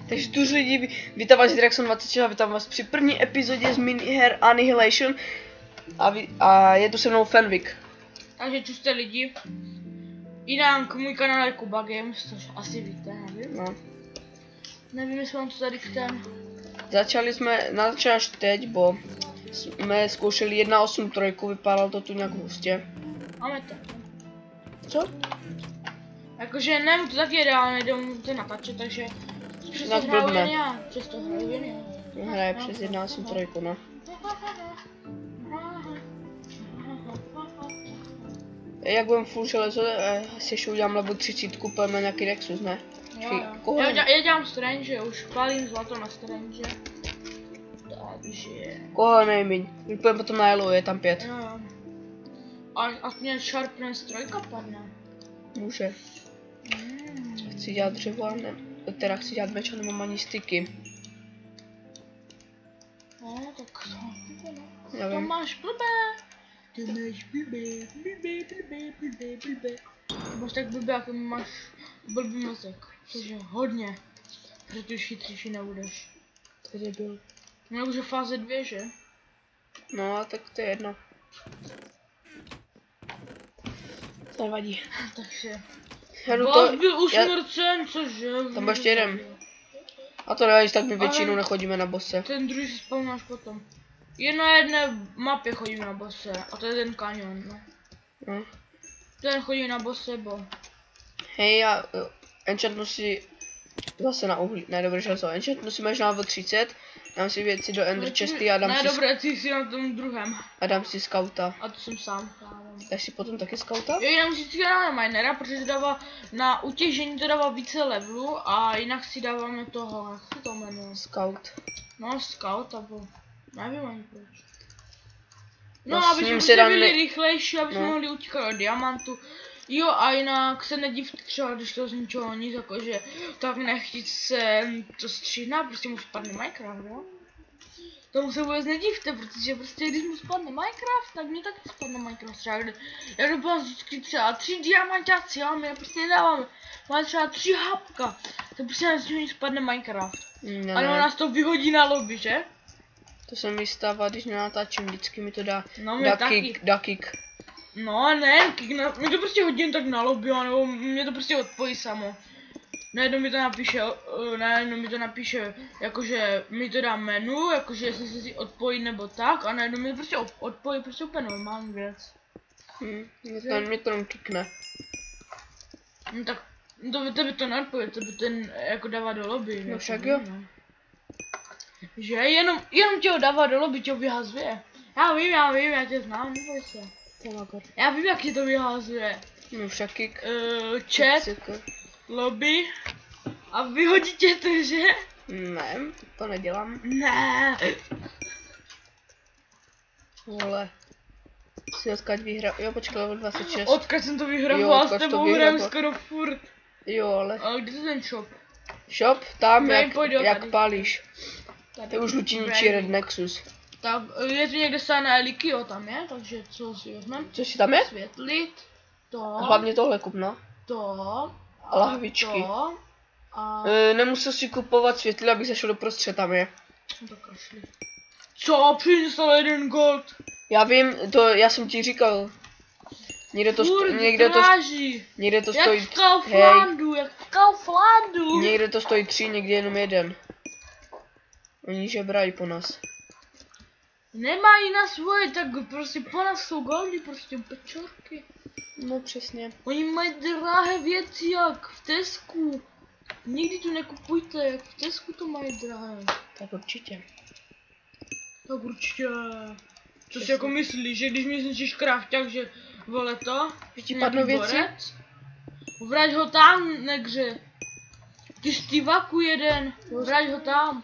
Takže tu lidi, vítám vás Draxon26 a vítám vás při první epizodě z miniher Annihilation a je tu se mnou Fenwick. Takže čuste lidi, jinak můj kanál je Kuba Games, což asi víte, nevím. No. Nevím, jestli mám to tady ten. Začali jsme až teď, bo jsme zkoušeli 1.8.3, vypadalo to tu nějak hustě. Máme to. Co? Jakože nevím, to taky reálně jdem to natáčet, takže přesto hraju jen já. Přesto hraju jen já. Hraje přes 1.8.3, no. Jak budem full železo, si ještě udělám level 30, pojďme nějaký Nexus, ne? Jo. Já dělám Strange, už pálím zlato na Strange. Takže... Koho nejmíň? Vypojím potom na Yellow, je tam 5. Jo. A mě Sharpness 3 padne. Může. Chci dělat dřevo, a ne. Teda chci dělat meč a nemám ani styky. No, tak to. Já To vím. máš blbé. Ty máš blbé. Máš tak blbé, jako máš blbý mozek. Což je hodně. Protože už chytřejší nebudeš. Tady byl. No už je fáze 2, že? No a tak to je jedno. To nevadí. Takže... Jdu Boss byl usmrcen, cože? Tam ještě jeden. A to nevadí, tak my většinou nechodíme na bosse. Ten druhý si spawnáš potom. Jen na jedné mapě chodím na bosse, a to je ten kanion, no. No. Ten chodí na bosse, bo. Hej, já enchantnu si zase na uhlí, ne dobré železo, enchantnu si možná level 30, dám si věci do ender chesty a dám ne, si dobré, ty jsi na tom druhém. a dám si scouta. A to jsem sám. Dáš si potom taky scouta? Jo, jinak si dáváme minera, protože to dává na utěžení, to dává více levelů a jinak si dáváme toho, jak se to jmenuje? Scout. No, scout, nebo nevím ani proč. No, No, aby jsme se dá byli rychlejší, aby jsme mohli utíkat od diamantu. Jo, a jinak se nedivte třeba, když to z ničeho nic, jakože tak nechtít se to stříhná, prostě mu spadne Minecraft, jo? Tomu se vůbec nedivte, protože prostě když mu spadne Minecraft, tak mě taky spadne Minecraft třeba, já jdu vám vždycky třeba 3 diamantáci, a my je prostě nedáváme. Máme třeba 3 hapka, to prostě nás z něj spadne Minecraft. Ne, Ano, nás to vyhodí na lobby, že? To se mi stává, když nenatáčím, vždycky mi to dá No, mě taky. kick. No, ne, mě to prostě hodím tak na lobby, nebo mě to prostě odpojí samo. Najednou mi to napíše, jakože mi to dá menu, jakože jestli se si odpojí nebo tak, a najednou mi to prostě odpojí, prostě úplně normální věc. Mě to kickne. No tak, tebe to neodpojí, tebe ten jako dává do lobby. No však jo. No. Že jenom tě ho dává do lobby, tě ho vyhazuje. Já vím, já tě znám, neboj se. Já vím, jak tě to vyhazuje. No však kick. Chat, lobby a vyhodí tě to, že? Ne, to nedělám. Ne. Vole. Si odkud vyhrál, jo počkej, level 26. Odkud jsem to vyhrával, s tebou hraju skoro furt. Jo, ale. A kde je ten shop? Shop? Tam, Ne, jak tady. pálíš. To je už lučiničí Red Nexus. Tak, je tu někde stále Elikio tam je, takže co si vezmeme? Co si tam je? Světlit. To. Hlavně tohle kup, no. To. A lahvičky. To. A... Nemusel si kupovat světly, abych zašel do prostřed, tam je. No to kašli. Co? Přinesl 1 gold. Já vím, já jsem ti říkal. Někde to stojí. Jak v Kauflandu, jak v Kauflandu. Někde to stojí 3, někde jenom 1. Oni žebrají po nás. Nemají na svoje, tak prostě po nás jsou goldy, prostě pečorky. No přesně. Oni mají drahé věci jak v Tesku. Nikdy tu nekupujte, jak v Tesku to mají drahé. Tak určitě. Tak určitě. Co si jako myslíš, že když mi zničíš krafťák, že vole to? Že ti padnou věci? Vrať ho tam, negře. Ty Stevaku jeden, vrať ho tam.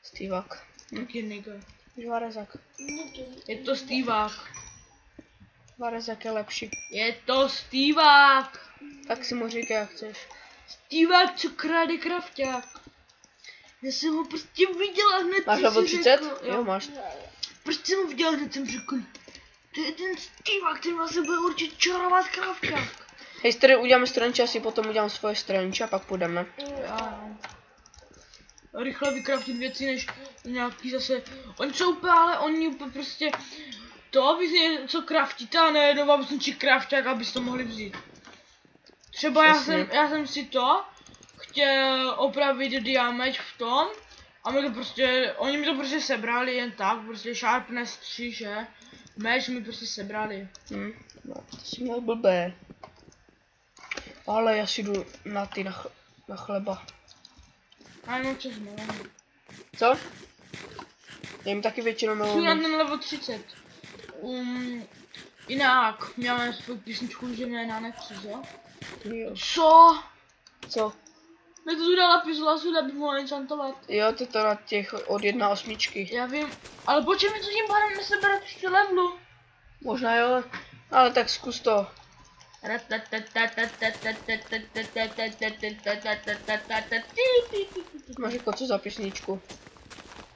Stevák. Taky nigga. Varezak. Je to Stevák. Varezak je lepší. Je to Stevák. Tak si mu říkej, jak chceš. Stevák, co kráde krafťák. Já jsem ho prostě viděla hned. Máš level 30? Jo, máš. Prostě jsem ho viděla hned, jsem řekl. To je ten Stevák, ten vlastně bude určitě čarovat krafťák. Hej, tady uděláme stranče, asi potom udělám svoje stranče a pak půjdeme. Jo. rychle vykraftit věci, než nějaký zase, oni jsou úplně, ale oni úplně prostě, to vy si něco kraftíte a nejednou vám zničí krafták, abyste to mohli vzít. Třeba já jsem si to chtěl opravit damage v tom, a mi to prostě, oni mi to prostě sebrali jen tak, prostě sharpness 3, že? Meč mi prostě sebrali. No, to jsi měl blbé. Ale já si jdu na ty na chleba. A jenom čas melony. Co? Já jim taky většinou Jsou na melony. ten level 30. Jinak, máme svou písničku, že mě na Nexus, jo? Jo. Co? Co? Mě to tu dala pizlasu, aby mohla enchantovat. Jo, ty to na těch od 1.8. Já vím, ale počkej mi to tím pádem nesebere ještě levelu. Možná jo, ale tak zkus to. Máš jako co za písničku?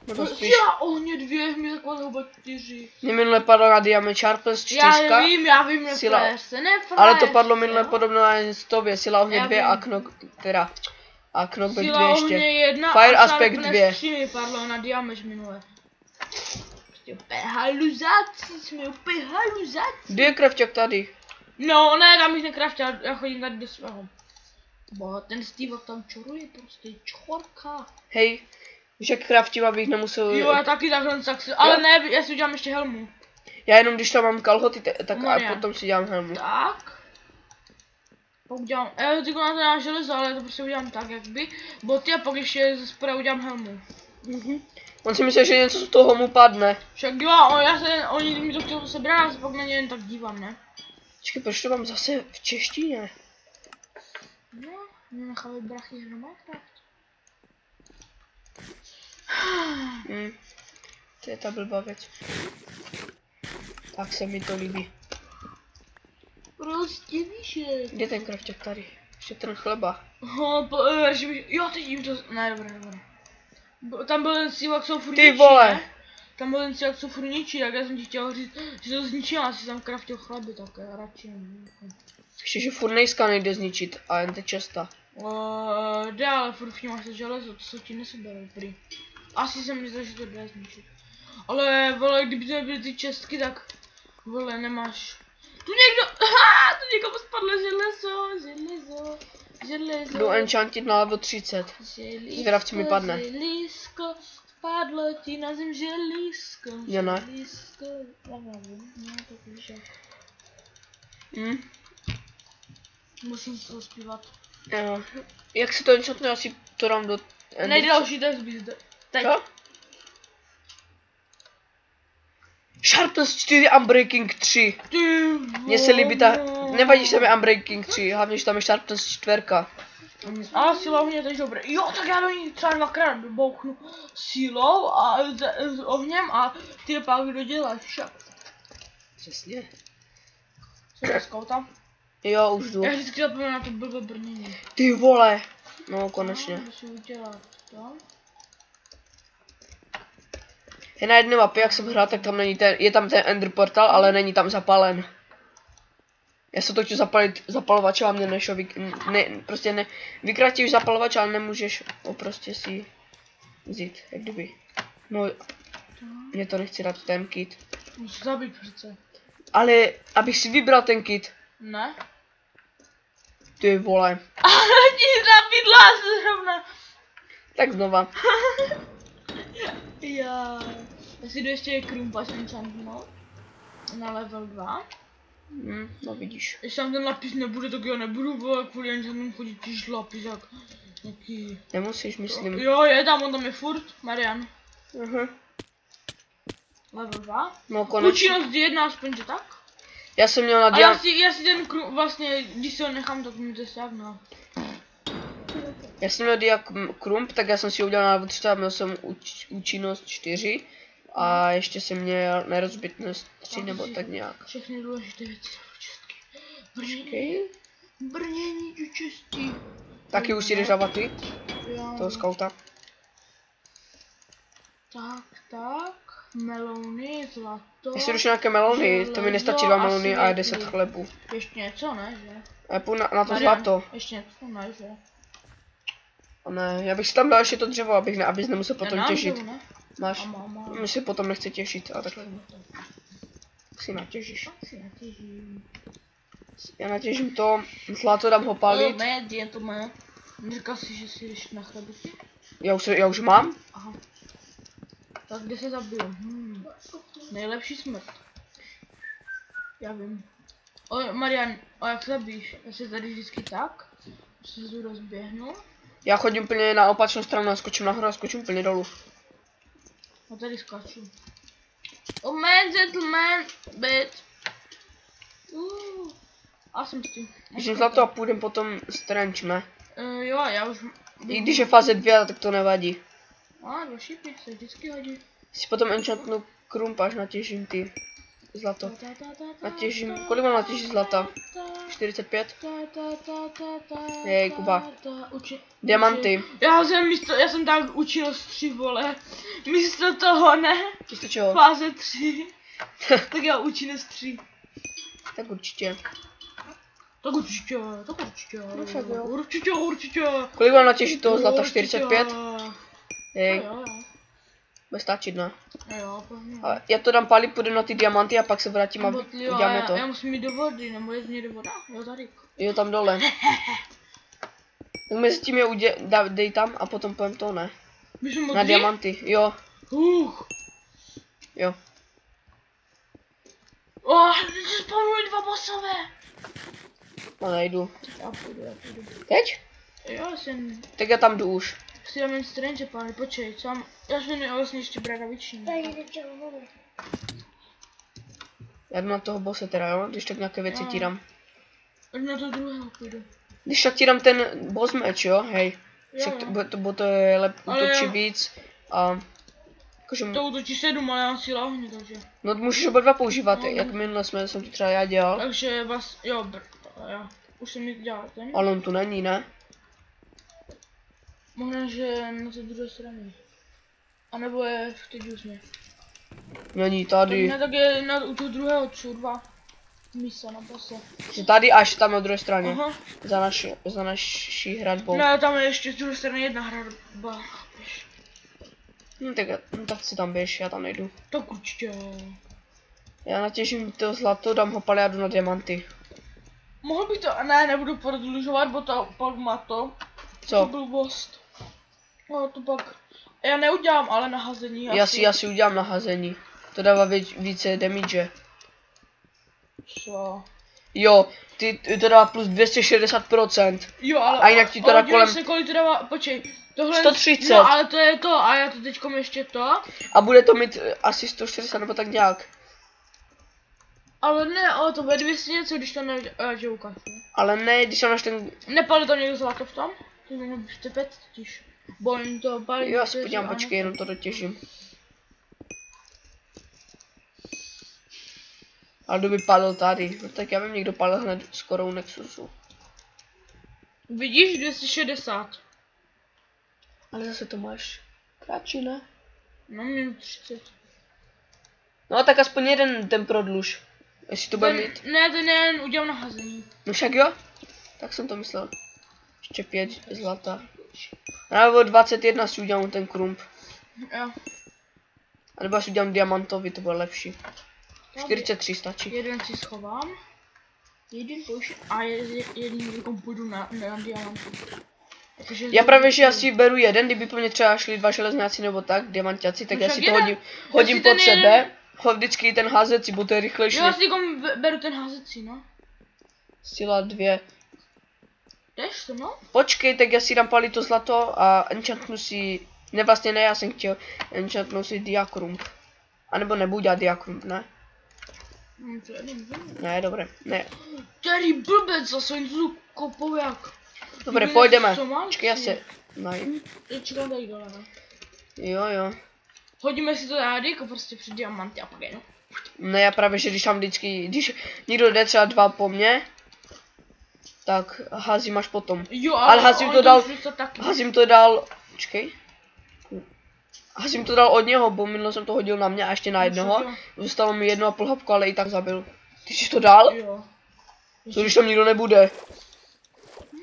Nebo spíš... Já ohně 2, mi taková zhruba 4. Mě minule padlo na Diamond Sharpness 4. Já vím, Sila... se nefreš. Ale to padlo minule podobno na tobě, sila ohně 2 a knockback Sila 2 ještě. ohně 1 Fire a aspect 2. 3 mi padlo na damage minule. Prostě úplně haluzací, jsme úplně haluzací. Kde je krafťák tady? No ne, tam bych nekraftil, já chodím tady do svého. Bo ten Steve tam čoruje, prostě čorka. Hej, víš jak kraftím, abych nemusel... Jo, já taky takhle, ale ne, já si udělám ještě helmu. Já jenom když tam mám kalhoty, tak No, a potom si dělám helmu. Tak. Pak udělám, ty na to na železo, ale to prostě udělám tak, jak by. Boty a pak ještě ze spoda udělám helmu. On si myslel, že něco z toho mu padne. Však jo, oni mi to chtěli sebrat, já se pak na ně jen tak dívám, ne? Počkej, proč to mám zase v češtině? No, nenechali brachy na Minecraft. To je ta blbá věc. Tak se mi to líbí. Prostě víš, že... Kde ten krafťák tady? Ještě ten chleba. Jo, teď jim to... Ne, dobré. Tam byl ten cíl, jak jsou furt Ty ničí, vole! ne? Tam byl ten cíl, jak jsou furt ničí, tak já jsem ti chtěl říct, že to zničil, a si tam kraftil chleby, tak já radši nevím. Ještě, že furt nejska nejde zničit a jen ty česta. Jde, ale furt v něm máš to železo, to se ti neseberou prý. Asi jsem myslel, že to jde zničit. Ale vole, kdyby to nebyly ty čestky, tak vole, nemáš. Tu někomu spadlo železo. Jdu enchantit na level 30. Zvědav, co mi padne. Želízko, spadlo ti na zem želízko. Já ne. Želízko, já nevím, no tak víš jak. Musím to zaspívat. Jo. Jak se to enchantne, asi to dám do... Nejdalší test bych zde. Teď. Co? Sharpness 4 Unbreaking 3. Mně se líbí ta... Nevadí se mi Unbreaking 3, hlavně, že tam je Sharpness 4. A silou ohně je dobré. Jo, tak já do ní třeba 2krát bouchnu silou a s ohněm a ty je pak doděláš však. Přesně. Co dneska tam? Jo, už jdu. Já vždycky zapomínám na to blbé brnění. Ty vole. No, konečně. No, si udělat to. Je na jedné mapě, jak jsem hrál, tak tam není ten, je tam ten Ender portal, ale není tam zapalen. Já se to chci zapalit zapalovač a mě nešel, prostě ne, vykratíš zapalovač, ale nemůžeš ho prostě si vzít, jak kdyby. No, mě to nechci dát ten kit. Musíš zabít přece. Ale, abych si vybral ten kit. Ne? Ty vole. Ale ti zabídla zrovna. Tak znova. Já si jdu ještě Krumpač enchantnout. Na level 2. No vidíš. Když tam ten lapis nebude, tak já nebudu vole, kvůli enchantům chodit tíž lapis jak nějaký... Nemusíš, myslím. Jo, je tam, on tam je furt, Marian. Level 2. No konečně. Účinnost 1 aspoň, že tak? Já jsem měl na A já si ten vlastně, když si ho nechám, tak mi to stáhne. Já jsem měl Diak Krump, tak já jsem si ho udělal na level 3, měl jsem účinnost 4. A ještě jsem měl nerozbitnost 3 nebo tak nějak. Všechny důležité věci do čestky. Brnění do čestí. Taky už si jdeš dávat ty? Jo. Toho skauta. Tak. Melony, zlato. Jestli jdeš nějaké melony, to mi nestačí 2 melony a 10 chlebů. Ještě něco, ne, že? A půjdu na to zlato. Ještě něco, ne, že? A ne, já bych si tam dal ještě to dřevo, abys nemusel potom Já mám těžit. dřevo, ne? Máš? Mám. My si potom nechce těžit a takhle. Si natěžíš. Si natěžím. Já natěžím to, zlato dám ho Oh, palit. man, gentleman. Říkal si, že si jdeš na chlebíky? Já už mám. Aha. Tak kde se zabiju? Nejlepší smrt. Já vím. O, Marian, a jak se zabíš? Já se tady vždycky tak? Se tu rozběhnu. Já chodím úplně na opačnou stranu a skočím nahoru a skočím úplně dolů. A tady skáču. Oh man, gentleman, bit. A jsem s tím. Když zlato a půjdem potom strange, ne? Jo, já už... I když je fáze 2, tak to nevadí. A, do šipy se vždycky hodí. Si potom enchantnu krump, až natěžím ty zlato. Natěžím, kolik mám natěžit zlata? 45? Jej, Kuba. Diamanty. Já jsem tak učil stři, vole. Místo toho, ne? Místo čeho? Fáze 3. Tak já učím stři. Tak určitě. Tak určitě. No však jo. Určitě. Kolik mám natěžit toho zlata? 45? Jej, Jo. bude stačit, ne? Jo, pevně. A já to dám palit, půjdem na ty diamanty a pak se vrátím a uděláme to. Já musím jít do vody, nebo je mě do voda? Jo, tady. Jo, tam dole. Tak mezi tím je dej tam a potom pojem to, ne? Na diamanty, jo. Jo. Spawnují 2 bossové. No nejdu. Já půjdu. Teď? Jo, jsem... Tak já tam jdu už. Si dáme strange, pány, počkej, sám... Já jsem vlastně ještě bradavičný. Já jdu na toho bose teda, jo? Když tak nějaké věci ti dám. Na to druhého půjdu. Když tak ti dám ten boss meč, jo? Hej. Jo. To je útočí víc a... Jakože... To útočí 7, ale já si láhni, takže... No můžeš oba dva používat, jak minule jsem to třeba já dělal. Takže vás... Jo, já. Už jsem jich dělal, ten? Ale on tu není, ne? Možná, že na té druhé straně. A nebo je v té džusně. Není tady. Ne, tak je u toho druhého čurva. Místa na bose. Jsi tady až tam na druhé straně. Aha. Za naší hradbou. Ne, tam je ještě z druhé strany jedna hradba. No tak si tam běž, já tam nejdu. Tak určitě. Já natěžím to zlato, dám ho palit a jdu na diamanty. Mohl bych to, ne, nebudu prodlužovat, bo to pak má to. Co? To blbost. No to pak, já neudělám ale nahazení. Já si udělám nahazení. To dává více damage. Co? Jo, to dává plus 260%. Jo, ale a jinak ti to dá kolem... se, kolik to dává, počkej. Tohle, 130. No, ale to je to, a já to teďkom ještě to. A bude to mít asi 140 nebo tak nějak. Ale ne, ale to bude 200 něco, když to že ukážu. Ale ne, když máš ten... Nepali to někdo zlato v tom? To mě byste pět totiž. Bo oni to pali. Jo, já se podívám, počkej, jenom to dotěžím. Ale kdo by palil tady? No tak já vím, někdo palil hned skoro u Nexusu. Vidíš, 260. Ale zase to máš kratší, ne? No, minut 30. No tak aspoň jeden ten prodluž. Jestli to bude mít. Ne, ten jen udělám nahazení. No však jo? Tak jsem to myslel. Ještě 5 zlata. A nebo 21 si udělám ten krump. Jo. A nebo si udělám diamantový, to bude lepší. 43 stačí. Jeden si schovám. Jeden použiju a jeden půjdu na diamantu. Já právě, že já si beru jeden, kdyby po mě třeba šli 2 železňáci nebo tak, diamantáci, tak já si to hodím pod sebe. Vždycky ten házecí, bo to je rychlejší. Jo, já si beru ten házecí, no. Síla 2. Jdeš to, no? Počkej, tak já si dám palit to zlato a enchantnu si... Ne, vlastně ne, já jsem chtěl enchantnu si diakrump. A nebo nebudu dělat diakrump, ne? Ne, dobré, ne. Tady blbec, zase oni tu kopou jak. Dobré, pojďeme. Počkej, já se najím. Čekám tady dole, ne? Jo. Hodíme si to tady, jako prostě před diamanty a pak jenom. Ne, já právě, že když někdo jde třeba 2 po mně, tak házím až potom. Jo, ale házím to dál, počkej. Házím to dál od něho, bo minule jsem to hodil na mě a ještě na jednoho. Zůstalo mi 1,5 hapku, ale i tak zabil. Ty jsi to dál? Jo. Co když tam nikdo nebude?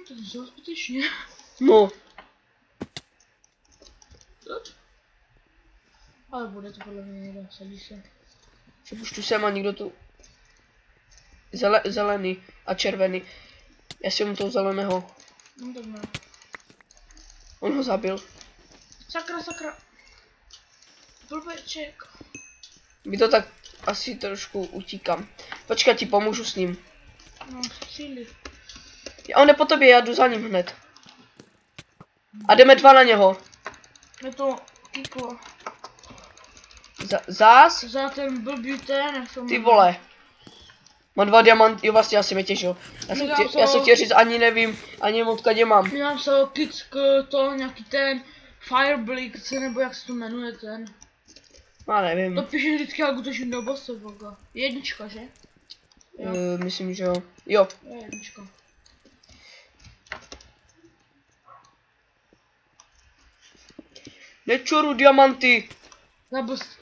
To je zbytečně. No. Ale bude to podle mě někde, sadí se. Že už tu jsem a někdo tu... Zelený a červený. Já si mu toho zeleného. No tak ne. On ho zabil. Sakra, sakra. Blbeček. My to tak asi trošku utíkám. Počkej, ti pomůžu s ním. No, stříli. On jde po tobě, já jdu za ním hned. A jdeme dva na něho. Je to kýklo. Zás? Za ten blbý ten, jak jsem... Ty vole. Mám 2 diamanty, jo vlastně asi mě těžil. Já jsem chtěl říct, ani nevím, ani odkud mám. Měl se kick to nějaký ten Fireblix, nebo jak se to jmenuje ten. Já nevím. To píše vždycky, jak útočím do bosse, boga. Jednička, že? Myslím, že jo. Jo. Je jednička. Nečoru diamanty.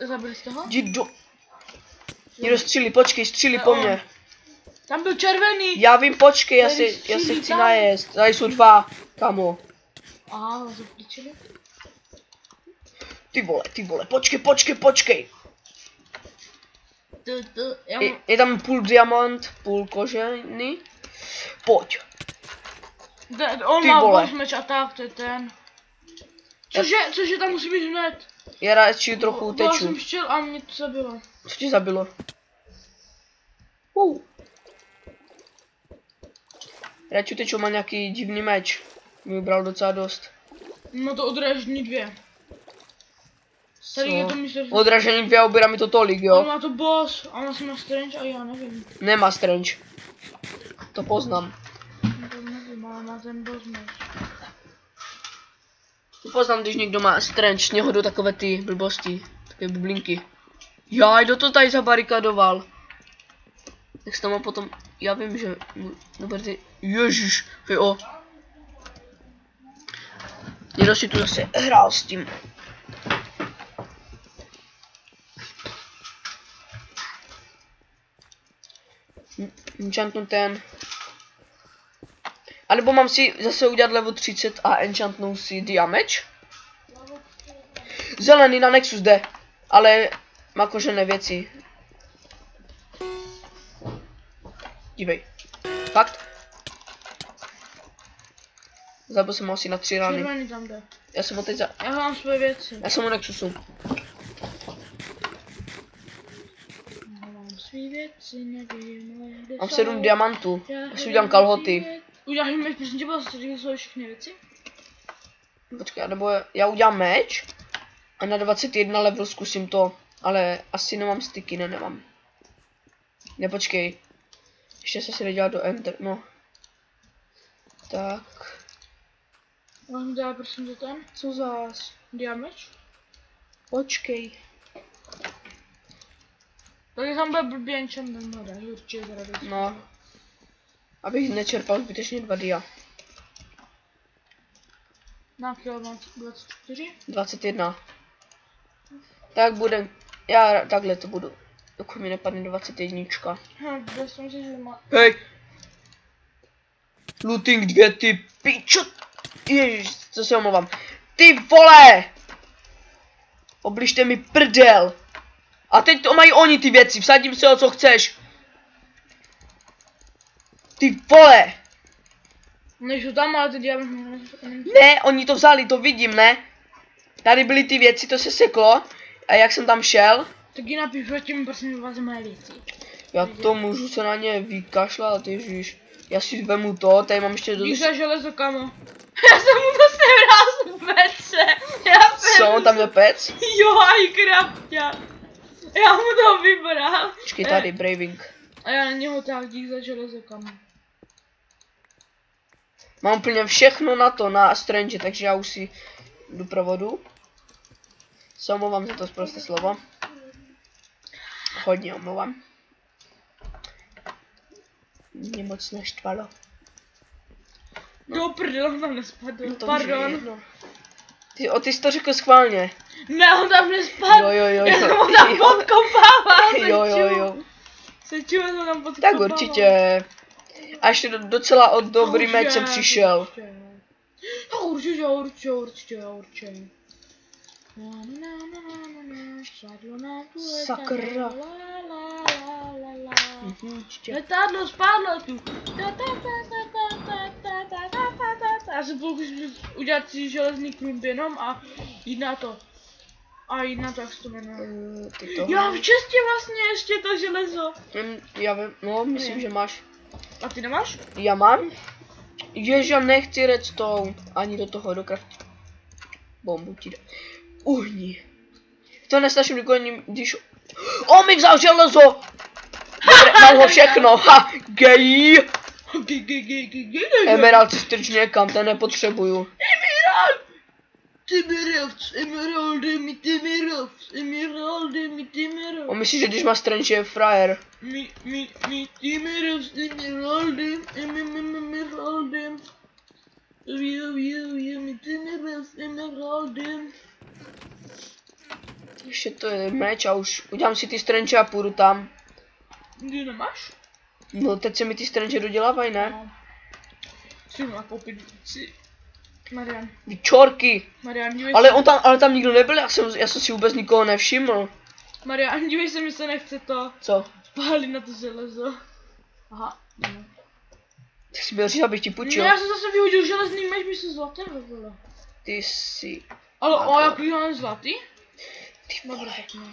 Zabili jste ho? Jdi do... Někdo střílí, počkej, střílí po mně. Tam byl červený. Já vím, počkej, já se chci najést. Tady jsou 2, kamo. Aha, zapličili. Ty vole, počkej. Je tam půl diamant, půl kožený. Pojď. On má boss meč a tak, to je ten. Cože tam musí být hned. Já radši trochu Byla teču. jsem štěl a mě to zabilo. Co tě zabilo? Radši teču, má nějaký divný meč. Mi vybral docela dost. No to odrážení 2. Tady je to myslím, že... Odražení 2 obírá mi to tolik, jo? On má to boss, a on asi má strange a já nevím. Nemá strange. To poznám. No to nevím, ale má ten boss meč. To poznám, když někdo má strange, z něho jdou takové ty blbosti. Takové bublinky. Já, kdo to tady zabarikadoval? Jak se to má potom... Já vím, že... Dobre, ty... Ježiš, jo. Někdo si tu zase hrál s tím. Enchantnu ten. A nebo mám si zase udělat level 30 a enchantnu si diameč. Zelený na Nexus jde, ale má kožené věci. Dívej. Fakt? Zabil jsem ho asi na 3 rány. Červený tam jde. Já jsem ho teď za... Já mám své věci. Já jsem ho Nexusu. Mám své věci, nevím, kde Mám jsou. 7 diamantů. Já si udělám kalhoty. Uděláš mi meč, prosím tě, bylo to jsou všechny věci? Počkej, nebo já udělám meč. A na 21 level zkusím to. Ale asi nemám sticky, nemám. Ne, počkej. Ještě se si nedělá do enter, no. Tak. Mám dál, prosím tě, ten? Co zás? Diameč? Počkej. Takže tam bude blbý enchant, no dáš určitě teda dost. No. Abych nečerpal zbytečně 2 dia. Na kilo mám 24? 21. Tak bude. Já takhle to budu. Dokud mi nepadne 21. Já jsem si, že má... Hej! Looting 2, ty pičo! Ježiš, co se omlouvám. Ty vole! Obližte mi prdel! A teď to mají oni ty věci, vsadím se o co chceš. Ty vole! Nejsou tam, ale ty diameč... Ne, oni to vzali, to vidím, ne? Tady byly ty věci, to se seklo. A jak jsem tam šel? Tak ji napiš, proti mi prosím vás moje věci. Já to můžu se na ně vykašlat, ježiš. Já si vemu to, tady mám ještě Dík za železo, kamo. Já jsem mu to sebral z pece. Co, on tam měl pec? Jo, aj krapťa. Já mu to vybral. Počkej, tady, Braving. A já na něho tak, dík za železo, kamo. Mám úplně všechno na to, na Strange, takže já už si jdu provodu. Se omlouvám za to prosté slovo. Hodně omlouvám. Mě moc neštvalo. Do prdel, on tam nespadl, To pardon. Ty jsi to řekl schválně. Ne, on tam nespadl. Jo. Já jsem ho tam podkopával. Jo. Seču, jsem ho tam podkopával. Tak určitě. A ještě docela od dobrý meč jsem přišel. Určitě. Sakra. Letadlo spadlo tu. Já se pokusím udělat si železný klump jenom a jít na to. A jít na to, jak se to jmenuje. Já v čestě vlastně ještě to železo. Já vím, no myslím, že máš. A ty nemáš? Já mám. Ježa, nechci redstone. Ani do toho, do craftu. Bombu ti dá. Uhni. To nesnažím nikoli, když... On mi vzal železo! Dobre, mám ho všechno, ha, gej! Emerald si strč někam, ten nepotřebuju. On myslí, že když má strange, je frajer. Ještě to je meč a už udělám si ty strange a půjdu tam. Ty nemáš? No teď se mi ty strange dodělávají, ne? No. Si má koupit si. Marian. Vyčorky. Marian, dívej Ale tam nikdo nebyl, já jsem si vůbec nikoho nevšiml. Marian, dívej se, mi se nechce to. Co? Spálit na to železo. Aha. No. Ty jsi byl říct, abych ti půjčil. No já jsem zase vyhodil železný meč, mi se zlatého bylo. Ty jsi... Ale o, jaký máme zlatý? Dobré, tak ne.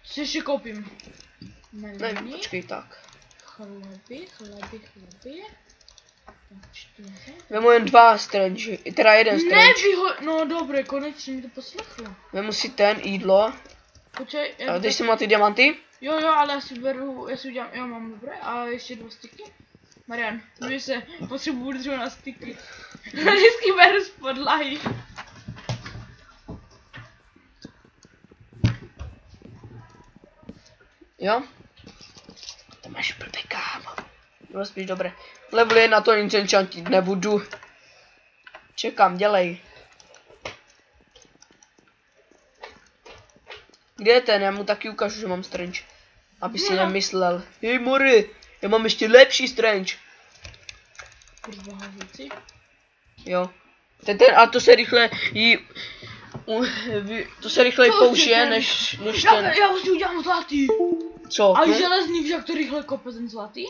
Si ještě koupím. Ne, počkej, tak. Chleby. Vemu jen 2 strange, teda 1 strange. No dobré, konečně mi to poslechlo. Vemu si ten jídlo. Počkej, A teď jsem na ty diamanty? Jo, ale já si udělám, jo mám dobré, a ještě 2 styky. Marian, dívej se, potřebuji dřevo na styky. Vždycky beru z podlahy. Jo? To máš blbý, kámo. No spíš dobré. Level 1 to nic enchantit nebudu. Čekám, dělej. Kde je ten? Já mu taky ukážu, že mám strange. Aby si nemyslel. Hej Mori, já mám ještě lepší strange. Jo. A to se rychle to se rychleji použije, než ten. Já už udělám zlatý. Co? A železný však to rychle kope ten zlatý?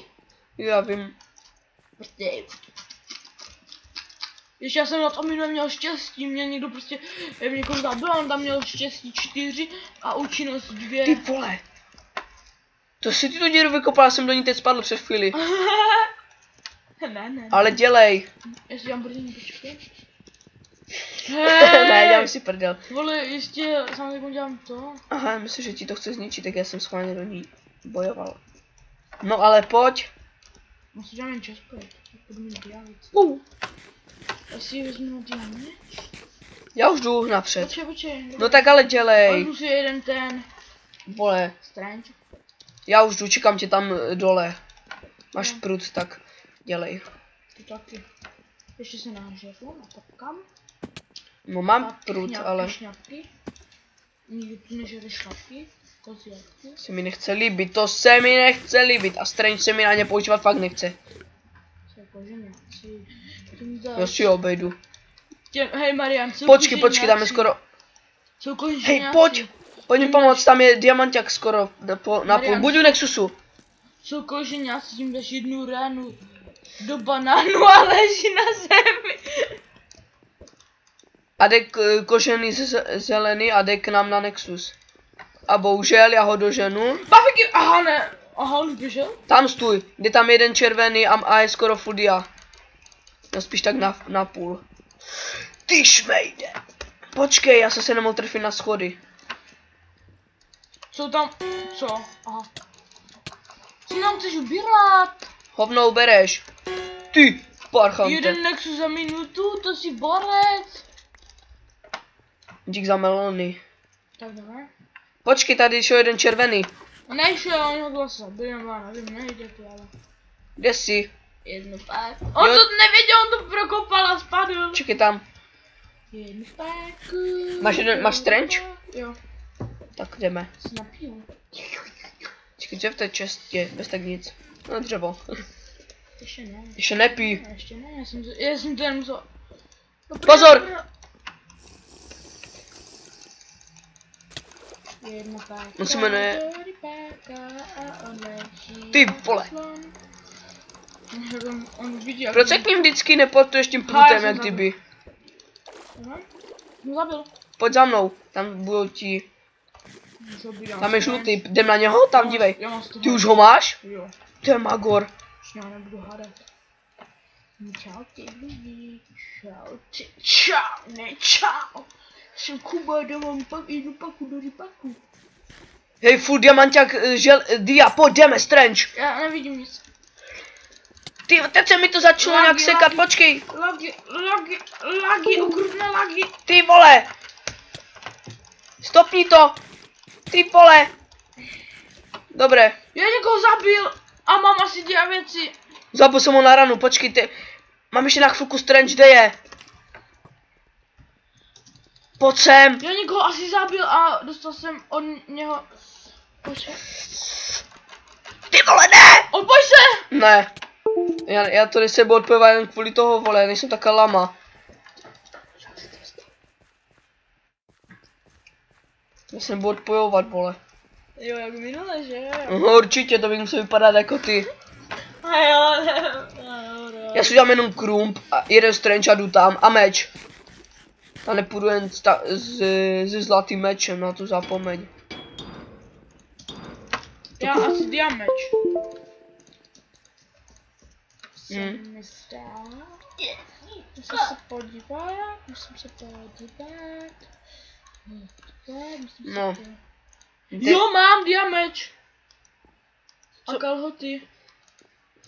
Já vím. Když já jsem na to minule měl štěstí, mě někdo prostě, někoho zabil, on tam měl štěstí 4 a účinnost 2. Ty vole. To si ty tu díru vykopal, já jsem do ní teď spadl před chvíli. Ne. Ale dělej. Já si dělám prdel, počkej. Ne, dělám si prdel. Vole, ještě samozřejmě dělám to. Aha, myslím, že ti to chce zničit, tak já jsem schválně do ní bojoval. No ale pojď. No si dělám jen čas, pojď. Budu mít dělat. Já si vezmu diamant. Já už jdu napřed. Počkej. No tak ale dělej. Vezmu si jeden ten. Vole. Strange. Já už jdu, čekám tě tam dole. Máš prut, tak dělej. To taky. Ještě se nážeru, natapkám. No mám prut, ale... Šňapky. Nikdy tu nežere šlapky. Koziatky. Se mi nechce líbit, to se mi nechce líbit. A strange se mi na ně používat fakt nechce. Já si ho obejdu. Hej Marian, Počkej, tam je skoro... Hej, pojď mi pomoct, tam je diamanťák skoro na půl. Buď u Nexusu. Jsou koženáci, tím dáš jednu ránu do banánu a leží na zemi. A jde kožený zelený a jde k nám na Nexus. A bohužel já ho doženu. Bafiky, aha ne, aha on běžel? Tam stůj, jde tam jeden červený a je skoro full dia. No spíš tak na půl. Ty šmejde. Počkej, já se nemohl trefit na schody. Jsou tam, co? Aha. Co nám chceš ubírat? Hovno ubereš. Ty, parchante. Jeden Nexus za minutu, to si borec. Dík za melony. Tak dáme. Počkej, tady šel jeden červený. Nešel, on ho zase zabil, nebo já nevím, nejde to ale. Kde jsi? Jednu páku. On to nevěděl, on to prokopal a spadl. Čekej tam. Jednu páku. Máš strange? Jo. Tak jdeme. Snapil. Čekaj, co v té čestě, bez tak nic. No dřevo. Ještě ne. Ještě nepí. Ještě ne, já jsem to jen musel. Pozor! On se jmenuje... Ty vole. On vidí, jak... Proč se k ním vždycky nepotuješ tím prutem, jak kdyby? Zabil. Pojď za mnou, tam budou ti... Tam je žlutý, jdem na něho, tam dívej. Ty už ho máš? Jo. To je magor. Už já nebudu hádat. Čau ty lidi, čau, ne čau. Jsem Kuba, mám pak jdu paku do rypaku. Hej, full diamanťák, dia, pojď, jdeme, Strange. Já nevidím nic. Ty, teď se mi to začalo nějak sekat, počkej. Lagy, okrutné lagy. Ty vole. Stopni to. Ty vole. Dobré. Já někoho zabil a mám asi věci. Zabil jsem ho na ranu, počkejte. Mám ještě na chvilku Strange, kde je? Pojď sem. Já někoho asi zabil a dostal jsem od něho... Počkej. Ty vole, ne! Odpoj se! Ne. Já to nesebu odpojovat jen kvůli toho, vole, nejsem taká lama. Já se nebudu odpojovat, vole. Jo, jak minule, že? Určitě, to bych musel vypadat jako ty. Já si udělám jenom krump, a jeden Strange a jdu tam a meč. A nepůjdu jen se zlatým mečem, na to zapomeň. Já asi diameč. Musím se podívat. No. Jo, mám diameč. A kalhoty.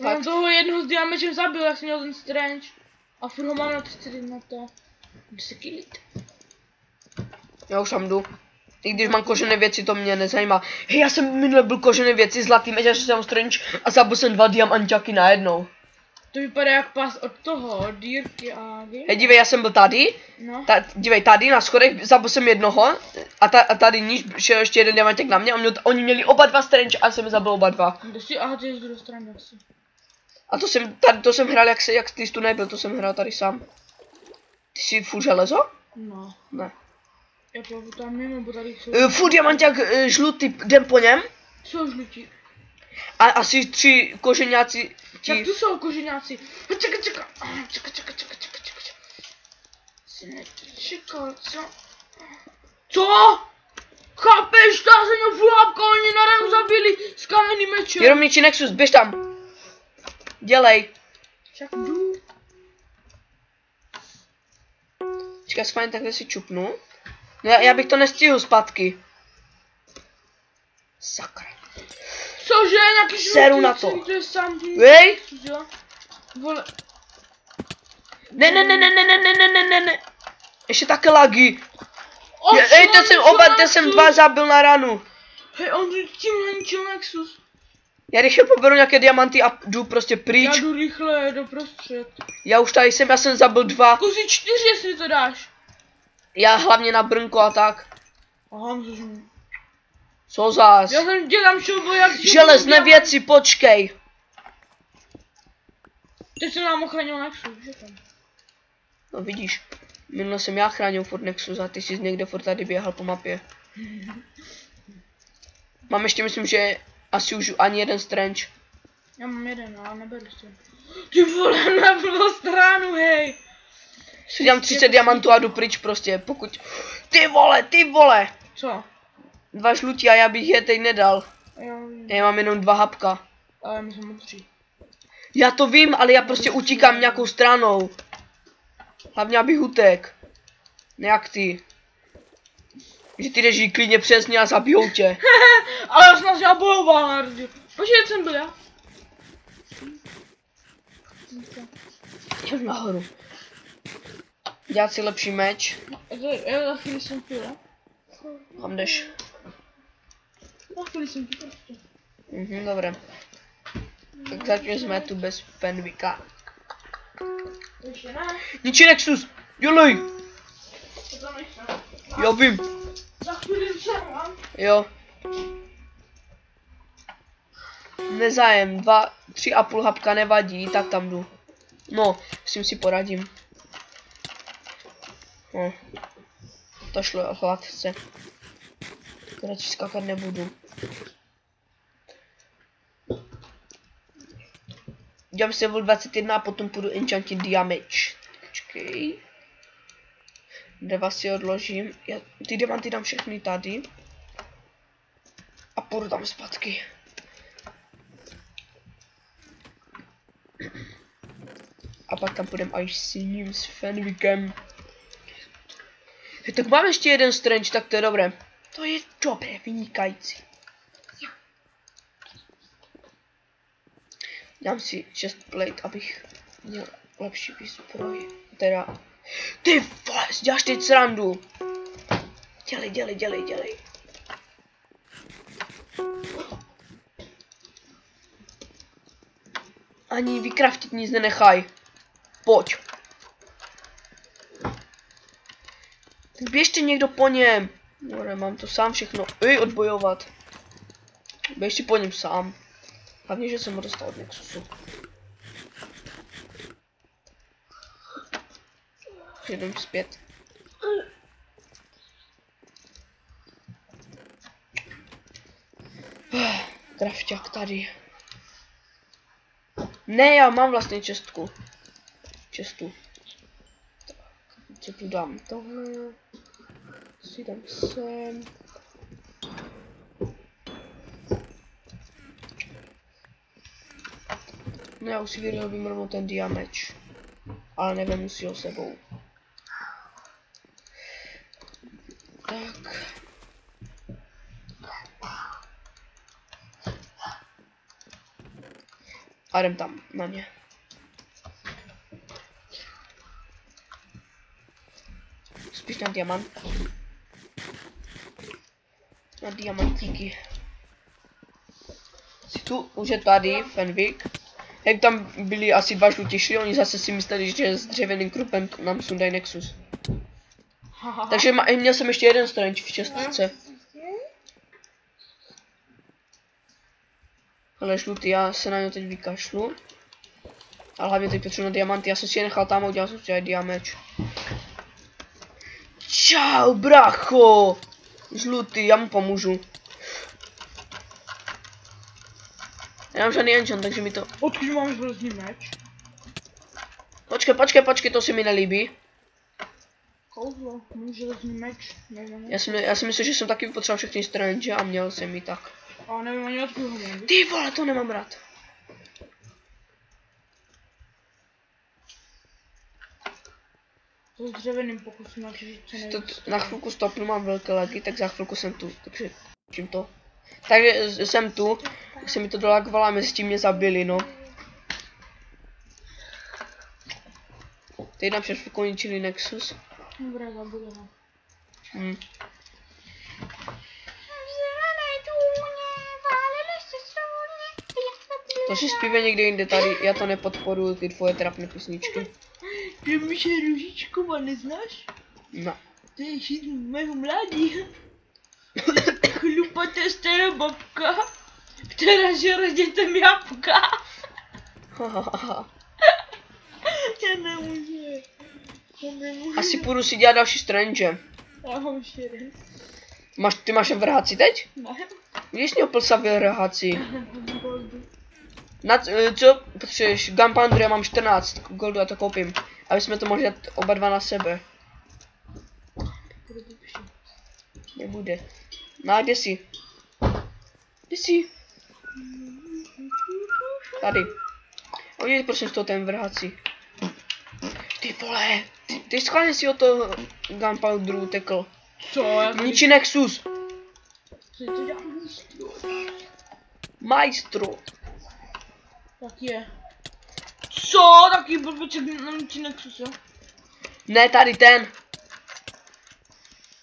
Já jsem toho jednoho s diamečem zabil, jak jsem měl ten Strange. A furt ho mám na to. Jdu se killit. Já už tam jdu. I když mám kožené věci, to mě nezajímá. Hej, já jsem minule byl kožené věci, zlatý meč, až jsem Strange a zabil jsem 2 diamanťáky najednou. To vypadá jak pas od toho, od dírky a... Hej, dívej, já jsem byl tady. No. Dívej, tady na schodech zabil jsem jednoho. A tady níž šel ještě jeden diamanťák na mě. Oni měli oba 2 Strange a jsem zabil oba 2. Kde jsi? Aha, ty jsi z druhé strany asi. A to jsem hrál, jak ty jsi tu nebyl, to jsem hrál tady sám. Ty jsi furt železo? No. Ne. Já plavu tam mimo, bo tady jsou... Furt diamanťák žlutý, jdem po něm. Jsou žlutí. A asi 3 koženáci Tak tu jsou koženáci. Čekaj. Jsi nečekal, co? Co? Chápeš, ta se mě fulápka, oni na ranu zabili s kamenným mečem. Jeromiči Nexus, běž tam. Dělej. Čak jdu. Čekaj, schválně takhle si čupnu. No, já bych to nestihl zpátky. Sakra. Cože, nějaký žlutý, Seru na to. to je sám tím. Hej. Vole. Ne. Ještě také lagy. Hej, teď jsem 2 zabil na ranu. Hej, on tím ničil Nexus. Já rychle poberu nějaké diamanty a jdu prostě pryč. Já jdu rychle doprostřed. Já už tady jsem, já jsem zabil 2. Kusy 4, jestli to dáš. Já hlavně na brnko a tak. Aha, můžu. Co zás? Já jsem tě tam šel bojat. Železné věci, počkej. Teď jsem nám ochránil Nexus, že tam? No vidíš, minule jsem já chránil furt Nexus a ty jsi někde furt tady běhal po mapě. Mám ještě, myslím, že asi už ani jeden Strange. Já mám jeden, ale neberu si. Ty vole, na druhou stranu, hej. Si dám 30 diamantů a jdu pryč prostě, pokud... Ty vole! Co? 2 žlutí a já bych je teď nedal. Já mám jenom 2 hapka. Ale my jsme modří. Já to vím, ale já prostě utíkám nějakou stranou. Hlavně abych utek. Jak ty. Že ty jdeš klidně přes mě a zabijou tě. Ale já jsem já bojoval na rozdíl. Počkej, jsem byl já. Jdem nahoru. Dělat si lepší meč. Já za chvíli jsem pil. Kam jdeš? Za chvíli jsem pil prostě. Dobré. Tak zatím jsme tu bez Fenwicka. Ještě ne. Ničí Nexus! Dělej! Já vím. Za chvíli už jsem mám. Jo. Nezájem, 3,5 hapka nevadí, tak tam jdu. No, s tím si poradím. No. To šlo hladce. Radši skákat nebudu. Dělám si level 21 a potom půjdu enchantit damage. Počkej. Dreva si odložím. Já ty diamanty dám všechny tady. A půjdu tam zpátky. A pak tam půjdem až s ním, s Fenwickem. Tak máme ještě jeden strange, tak to je dobré. To je dobré, vynikající. Dám si chestplate, abych měl lepší výzbroj. Teda... Ty vole, děláš teď srandu. Dělej. Ani vykraftit nic nenechaj. Pojď. Tak běžte někdo po něm. Dobre, mám to sám všechno. Odbojovat. Běž si po něm sám. Hlavně, že jsem ho dostal od Nexusu. Jdem zpět. Krafťák tady. Ne, já mám vlastně čestu. Tak, co tu dám? Tohle. Si dám sem. No já už si vyrobím rovnou ten damage. Ale nevím si ho sebou. Tak. A jdem tam na ně. Spíš na diamant. Na diamantíky. Si tu už je tady Fenwick. Jak tam byli asi dva žlutější, oni zase si mysleli, že s dřevěným krupem nám sundají Nexus. Takže měl jsem ještě jeden strange v čestce. Ale žlutý, já se na něj teď vykašlu. Ale hlavně teď potřebuji na diamanty, já jsem si je nechal tam a udělal jsem si aj damage. Čau, bracho! Žlutý, já mu pomůžu. Já mám žádný enchant, takže mi to... Odkud mám železný meč? Počkej, to si mi nelíbí. Kouzlo, můj železný meč, nevím. Já si myslím, že jsem taky potřeboval všechny strange a měl jsem mi tak. A nevím ani odkud ho mám. Ty vole, to nemám rád. To s dřevěným pokusím na těžit co nejvíc. Na chvilku stopnu, mám velké lagy, tak za chvilku jsem tu, takže čím to. Takže jsem tu, tak se mi to dolagovalo a mezi tím mě zabili, no. Teď nám před chvilkou ničili Nexus. Dobré, zabili ho. To si zpívej někde jinde tady, já to nepodporuji, ty tvoje trapné písničky. Ty Miše Růžičkova neznáš? No. To je šít mého mládí. Chlupatá stará babka, která žere dětem jabka. Já nemůžu. Asi půjdu si dělat další strange. Já mám už jeden. Ty máš vrhací teď? Ne. Když měl plsavě vrhací. Co potřebuješ? Gunpowder, já mám 14 goldu, já to koupím. Aby jsme to mohli dát oba dva na sebe. Nebude. No a kde jsi? Tady. Udělej prosím z toho ten vrhací. Ty vole, ty schválně si o to Gunpowderu utekl. Co? Ničí Nexus. Co to dělá? Majstro. Tak je. Co? Taky blbeček na ničí Nexus, jo? Ne, tady ten.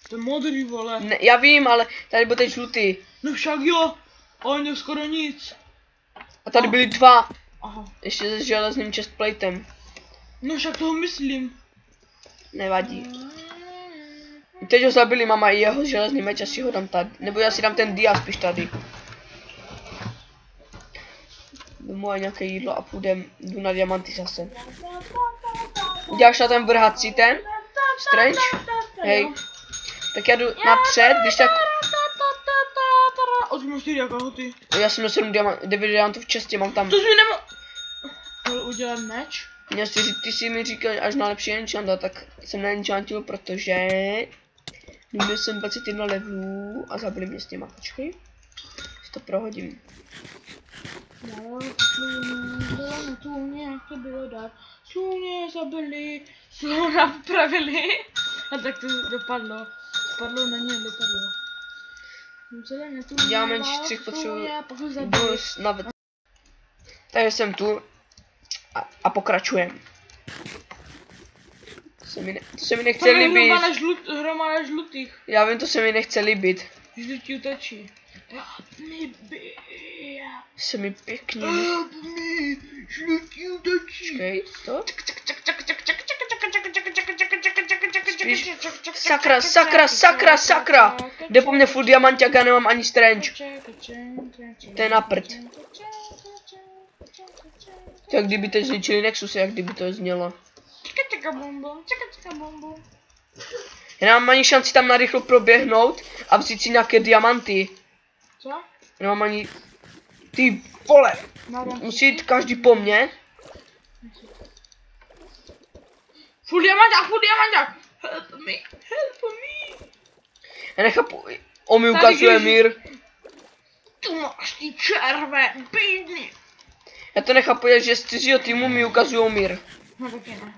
To je modrý, vole. Ne, já vím, ale tady byl ten žlutý. No však jo. Ale ne skoro nic. A tady byly dva. Aha. Ještě s železným chestplatem. No však toho myslím. Nevadí. Teď ho zabili, mama i jeho železný meč, asi ho dám tady. Nebo já si dám ten dia spíš tady. Domů a nějaké jídlo a jdu na diamanty zase. Uděláš na ten vrhací ten? Strange? Hej. Tak já jdu napřed, když tak... máš 4 jako ty. Já jsem měl 9 diamantů v čestě, mám tam. To jsi mi mohl udělat meč? Ty si mi říkal až na lepší enchanta, tak jsem neenchantil, protože neměl jsem 21 levelů a zabili mě s těma, počkej. Si to prohodím. Jak to bylo dát? Sluně zabili, sluně napravili. A tak to dopadlo. Spadlo na ně, dopadlo. Já menší 3 potřebuji. Takže jsem tu a pokračujem. To se mi nechce líbit. Hromada žlutých. Já vím, to se mi nechce líbit. Žlutí utečí. Se mi pěkně. Žlutí utečí. Počkej, to? Sakra, sakra, sakra, sakra! Jde po mně full diamanták, já nemám ani strange. To je na prd. Tak kdyby teď zničili Nexus, jak kdyby to znělo. Já nemám ani šanci tam narychlo proběhnout a vzít si nějaké diamanty. Co? Nemám ani... Ty vole! Musí jít každý po mně. Full diamanták! Help me, help me! Já nechápu, on mi ukazuje mír. Tu máš ty červé, bídny! Já to nechápu, že z cizího týmu mi ukazují mír. No taky ne.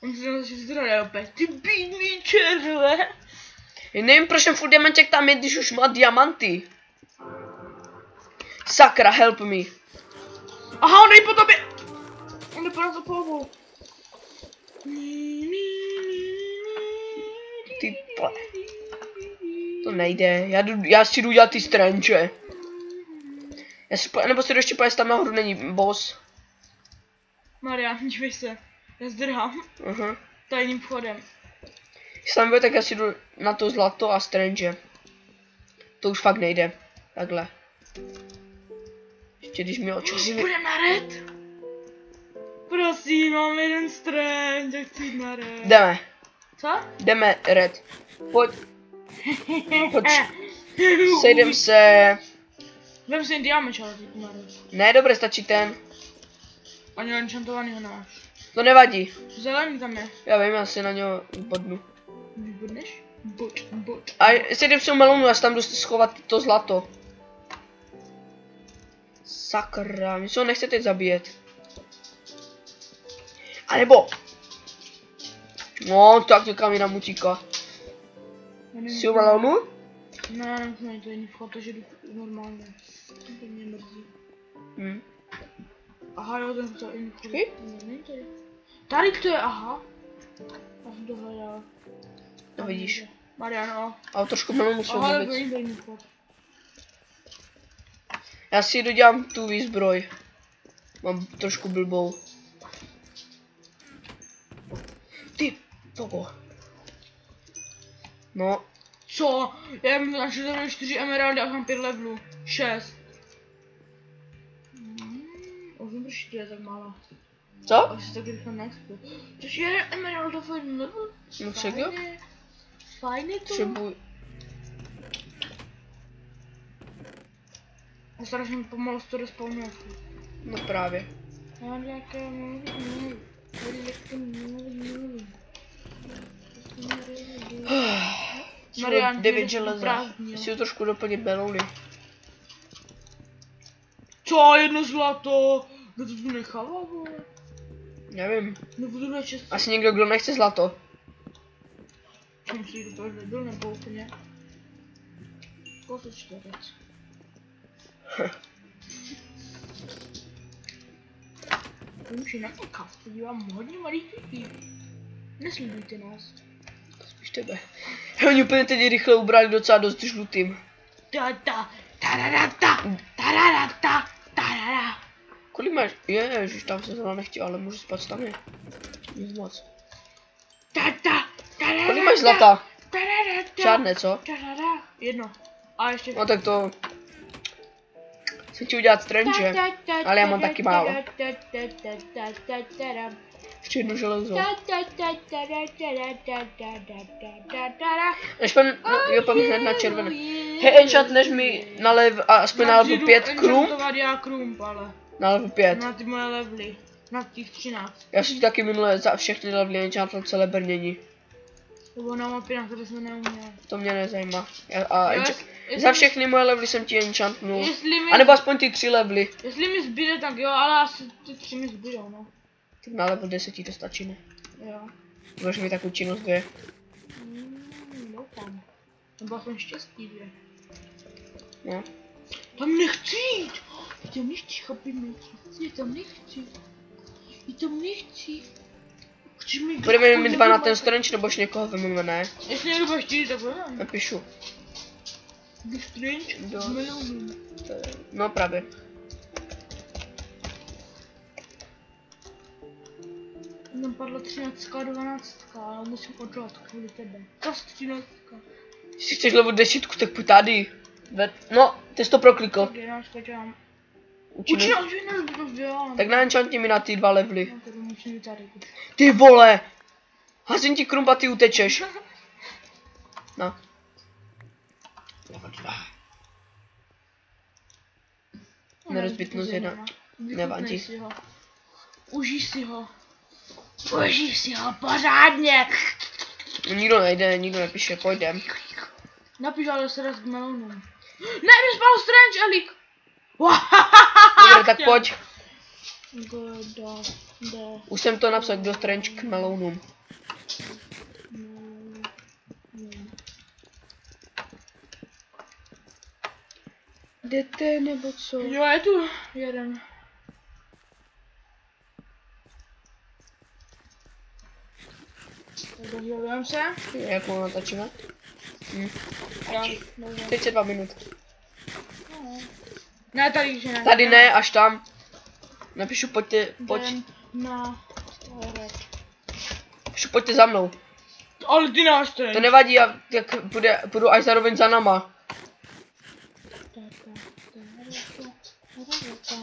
On se zase zdroje opět, ty bídný červé! Já nevím, proč ten full diamanták tam je, když už má diamanty. Sakra, help me. Aha, on jde po tobě! On jde po nás opovu. Ty vole. To nejde, já si jdu dělat ty strange. Nebo si ještě pojď, tam nahoru není boss. Marian, dívej se, já zdrhám. Tajným vchodem. Když tam bude, tak já si jdu na to zlato a strange. To už fakt nejde. Takhle. Ještě když mi očasí... Půjdem na red? Prosím, mám jeden strange, jak chci jít na red. Jdeme. Co? Jdeme red. Pojď. Pojď. Sejdem se. Vem si jen diamant, ale teď na red. Ne, dobré, stačí ten. Ani enchantovaný ho nemáš. To nevadí. Zelený tam je. Já vím, já si na něho bodnu. Vybodneš? Bod. A sejdem se u melonu, já si tam jdu schovat to zlato. Sakra, mě se ho nechce teď zabíjet. A nebo... No, tak někam jinam utíká. Jsi u melonu? Ne, to je jiný vchod, takže jdu normálně. To mě mrzí. Aha, jo, ten to je jiný vchod. Není tady. Tady to je, aha. Já jsem to hledal. No vidíš. Mariano. Ale trošku melonu jsou Aha, vůbec. to je jiný vchod. Já si dodělám tu výzbroj. Mám trošku blbou. Ty, toho. No. Co? Já mám na 4 emeraldy a mám 5 levelů. 6. Už jsem proč to je tak málo. Co? Až se tak rychle nexpu. Což je emeraldový level. No však jo. Fajně to. Potřebuji. Já strašně pomalu to respawnuje. No právě. Marian, 9 železa. Si ho trošku doplnit melony. Co? Jedno zlato? Kdo to tu nechává, vole? Nevím. Nebudu na čest. Asi někdo, kdo nechce zlato. Myslím, že to nebyl, nebo úplně. Kolik čtverec. Už je na ten kaft, podívám hodně malých lidí. Nesledujte nás. Spíš tebe. Oni úplně teď rychle ubrali docela dost žlutým. Kolik máš? Ježiš, tam jsem zrovna nechtěl, ale můžu spát tam je. Nic moc. Kolik máš zlata? Žádné, co? Jedno. A ještě... No tak to... Chci ti udělat strange, ale já mám taky málo. ještě jedno železo. Než pan, no, jo, pan hned na červené. Hej, enchantneš mi aspoň na level 5 krum? Na level 5. Na ty moje levely. Na těch 13. Já si taky minule za všechny levely enchantnul celé brnění. Nebo na mapě, na které jsme neuměli. To mě nezajímá. Za všechny moje levely jsem ti enchantnul. Mi... A nebo aspoň ty 3 levely. Jestli mi zbyde, tak jo, ale asi ty 3 mi zbydou, no. Tak na level 10 to stačí, ne? Jo. Budeš mít takovou činnost 2. Doufám. Nebo aspoň štěstí 2. No. Tam nechci jít! Tam nechci, chápíme. Tam nechci. Tam nechci. Budeme mít 2 na ten strange, nebo už někoho vememe, ne? Jestli někdo bude chtít, tak budeme. Napíšu. Strange? No právě. Nám padlo 13 a 12, ale musím odlat kvůli tebe. Kas 13. Jestli chceš level 10, tak pojď tady. No, ty jsi to proklikl. Tak já skočám. Účinnost. Účinnost. Tak naenchantni mi na ty 2 levely. No, tady musím tady. Ty vole! Hazím ti krump a ty utečeš. No. Level 2. Nerozbitnost 1. Nevadí. Užij si ho. Užij si ho pořádně. Nikdo nejde, nikdo nepíše, pojďem. Napiš, ale se raz k melonu. Ne, mě spal strange, Elik. Dobře, tak pojď. Už jsem to napsal, kdo strange k melounům. Jdete nebo co? Jo, je tu jeden. Dovolujeme se. Jak mu natačíme? Jo, 32 minut. ne, tady že ne. Tady ne, až tam. Napíšu, pojďte, pojď. Na Napíšu, pojďte za mnou. ale ty náš strange. To nevadí, já jak půjdu až zároveň za nama.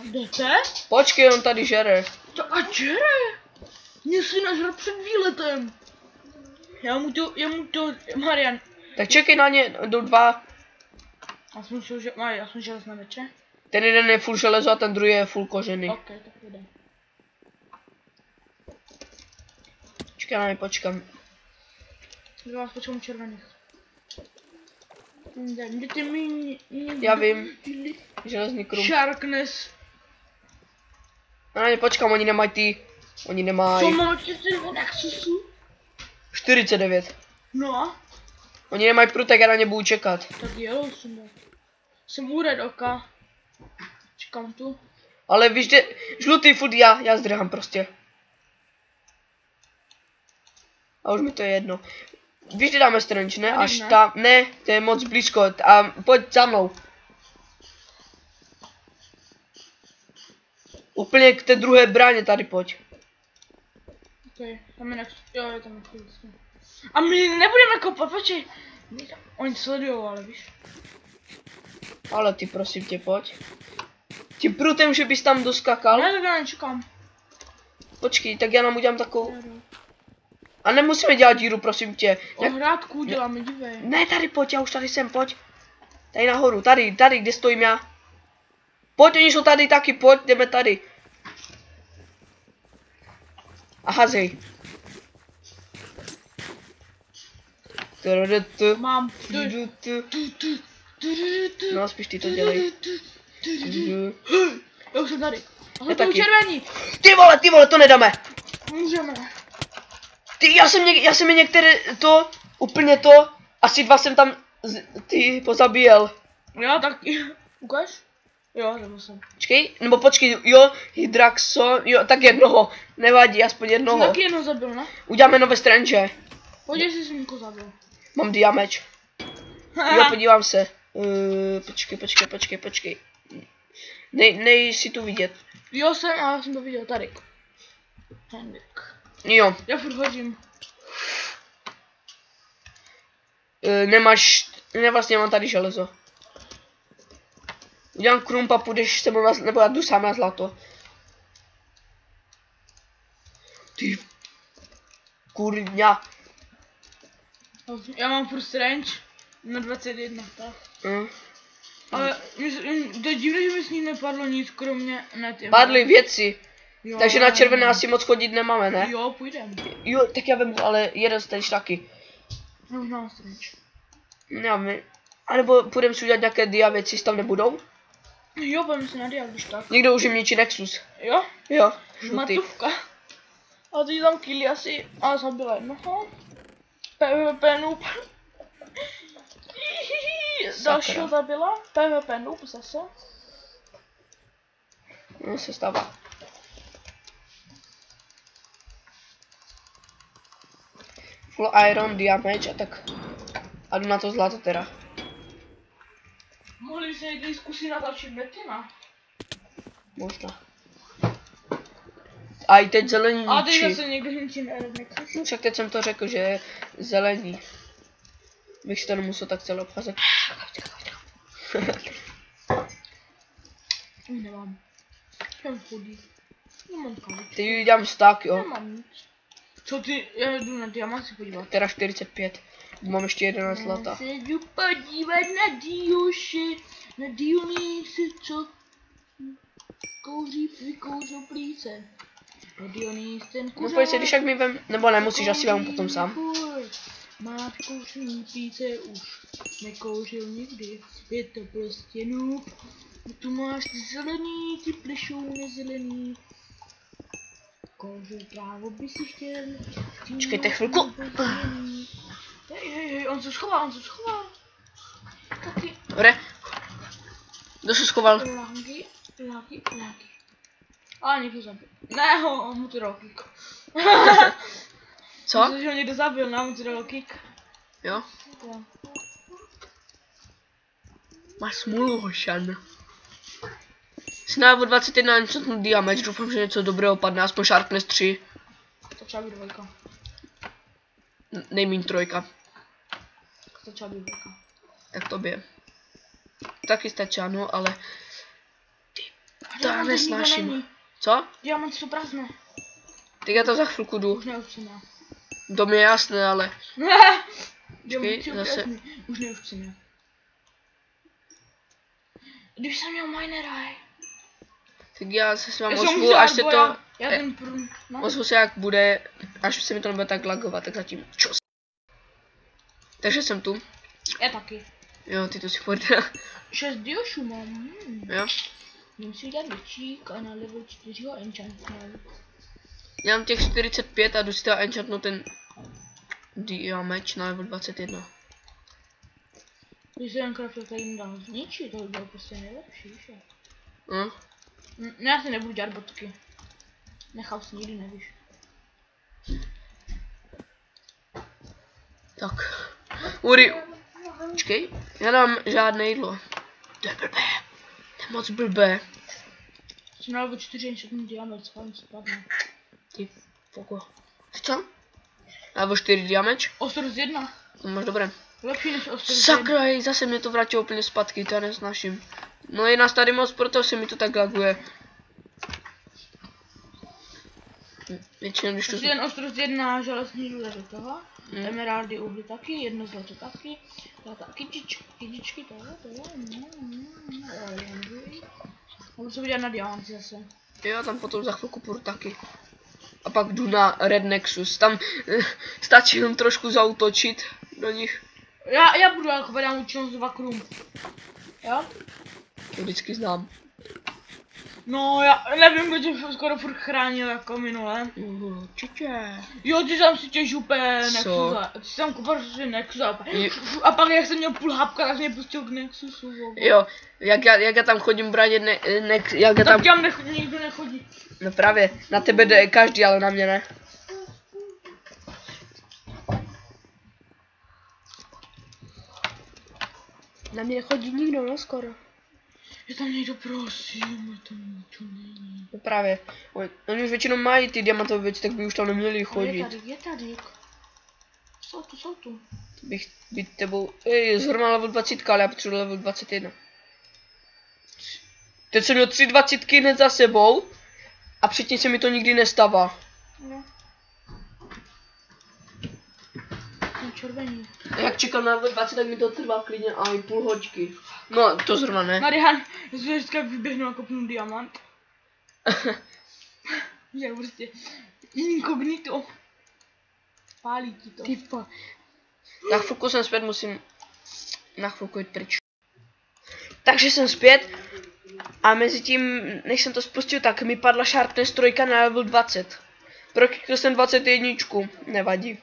Jdete? Počkej, on tady žere. To a čere? Mě si nažral před výletem. Já mu to, Marian. Tak čekej na ně, jdou 2. Já jsem šel, že, já jsem šel na meče. Ten jeden je full železo a ten druhý je full kožený. Ok, tak jde. Počkej na mě, počkám. Já vás počkám červených. Jdete mi... Já vím. Železný krum. Sharkness. Na ně počkám, oni nemají ty. Oni nemají. Co má 49 Nexusů? 49. No. Oni nemají prut, tak já na ně budu čekat. Tak jo, jsem u Red Oka. Čekám tu. Ale víš, že žlutý furt já zdrhám prostě. A už mi to je jedno. Víš, že dáme strange, ne? Až tam, ne, to je moc blízko. A pojď za mnou. Úplně k té druhé bráně tady pojď. Ok, tam je next, jo, je tam next. A my nebudeme kopat, počkej. Oni sledujou, ale víš. Ale ty prosím tě, pojď. Tím prutem, že bys tam doskakal. Ne, tak já nečekám. Počkej, tak já nám udělám takovou. A nemusíme dělat díru, prosím tě. Ohrádku uděláme, dívej. Ne, tady pojď, já už tady jsem, pojď. Tady nahoru, tady, kde stojím já. Pojď, oni jsou tady taky, pojď, jdeme tady. A hazej. Mám. No, spíš ty to dělej. Já už jsem tady. A Já to taky. červení. Ty vole, to nedáme. Můžeme. Ty, já jsem je některé to, úplně to, asi 2 jsem tam, ty pozabíjel. Jo, tak, ukáž? Jo, nebo jsem. Počkej, jo, Hydraxo, jo, tak jednoho, nevadí, aspoň Jsem jednoho. taky jednou zabil, ne? Uděláme nové strange. Pojď, jestli jsem někoho zabil. Mám diameč. Jo, podívám se. Počkej. Nej si tu vidět. Jo, jsem, ale já jsem to viděl tady. Henrik. Jo. Já furt hodím. Vlastně mám tady železo. Udělám krump a půjdeš se mnou nebo já jdu sám na zlato. Ty, kurňa. Já mám furt range na 21, tak. Ale to je divné, že mi s ním nepadlo nic, kromě Padly věci, jo, takže na červené asi moc chodit nemáme, ne? Jo, půjdem. Jo, tak já vemu, ale jeden stage taky. No, mám range. Já vím. A nebo půjdeme si udělat nějaké dia věci, tam nebudou? Jo, půjdeme si na dia, když tak. Někdo už jim ničí Nexus. Jo? Jo, žlutý. Matůvka. A teď tam killy asi, a zabila jednoho. PvP noob. Dalšího zabila. PvP noob zase. No, se stává. Full iron, damage a tak. A jdu na to zlato teda. Mohli se někdy zkusit natáčet Betina. Možná. A i teď zelení A teď ničí. zase někdo ničí Nexus. No však teď jsem to řekl, že je zelení. Bych si to nemusel tak celé obcházet. Nemám. Jsem chudý. Nemám kavit. Teď udělám stack, jo. Nemám nic. Co ty? Já jdu na diamant si podívat. Teda 45. Mám ještě 11 zlata. Já se jdu podívat na Diuši. Na Dionýsi, co kouří vykouřil plíce. Na Dionýs ten No kuřák. pojď se, když jak mi vem, nebo nemusíš, asi vám potom sám. Má vykouřený plíce už. Nekouřil nikdy. Je to prostě noob. Tu máš ty zelený, ty plišou nezelený. Kouřil právo by si chtěl. Čekejte chvilku. Hej, on se schoval, Taky. Dobre. Kdo se schoval? Lagy. A někdo zabil. Ne, on mu to dal kick. Co? Myslím, že ho někdo zabil, nám mu to dal kick. Jo? Jo. Máš smůlu, hošan. Snávu 21 enchantment damage, doufám, že něco dobrého padne, aspoň Sharpness 3. To třeba být dvojka. Nejmíň 3. To třeba být dvojka. Tak tobě. Taky stačí, no, ale... To já nesnáším. Co? Diamant jsou prázdné. Tak já to za chvilku jdu. Už neupřená. To mi je jasné, ale... Diamant jsou zase. prázdné. Už neupřená. Když jsem měl minera, Tak já se s vámi já jsem ozvu, až se to... Já ten prům, no. Ozvu se jak bude, až se mi to nebude tak lagovat, tak zatím čus. Takže jsem tu. Já taky. Jo, ty to si furt. 6 diošů mám. Jo. Jdem si udělat většík a na level 4 ho enchantnout. Já mám těch 45 a jdu si teda enchantnout ten damage na level 21. Když se Minecraft tady jim dal zničit, to by bylo prostě nejlepší, že? Hm? Já si nebudu dělat bodky. Nechal si nikdy nevíš. Tak. Uri. Počkej, já dám žádné jídlo. To je blbé. To je moc blbé. Jsem na level 4 enchantnout diamant, schválně se padne. Ty foko. Co? Level 4 damage? Ostrost 1. To máš dobré. Lepší než ostrost 1. Sakra, hej, zase mě to vrátilo úplně zpátky, to já nesnáším. No je nás tady moc, proto se mi to tak laguje. Většinou když to... Prostě jen ostrost 1 železný žlude do toho. Emeraldy, uhly taky, jedno zlato taky. Kytičky, tohle. Můžu se udělat na diamanty zase. Jo, tam potom za chvilku půjdu taky. A pak jdu na Red Nexus, tam stačí jenom trošku zaútočit do nich. Já budu jako dám účinnost 2 krum. Jo? To vždycky znám. No já nevím, kdo tě skoro furt chránil jako minule. Určitě. Jo, ty tam si těž úplně Nexusa. Ty tam kupal si Nexusa. A pak jak jsem měl půl hapka, tak mě pustil k Nexusu. Jo, jak já tam chodím brát jak já tam... Tak tam nikdo nechodí. No právě, na tebe jde každý, ale na mě ne. Na mě nechodí nikdo, no skoro. Je tam někdo, prosím, je tam něco není. No právě, oni už většinou mají ty diamantové věci, tak by už tam neměli chodit. Je tady. Jsou tu. Bych být tebou, zrovna level 20, ale já potřebuji level 21. Teď jsem měl 3 20 hned za sebou a předtím se mi to nikdy nestává. No. červení. Jak čekám na level 20, tak mi to trvá klidně i půl hoďky. No, to zrovna ne. Marian, vždycky vyběhnu a kopnu diamant. Že prostě inkognito. Pálí ti to. Typa. Na chvilku jsem zpět, musím na chvilku jít pryč. Takže jsem zpět a mezi tím, než jsem to spustil, tak mi padla Sharpness 3 na level 20. Proklikl jsem 21, nevadí.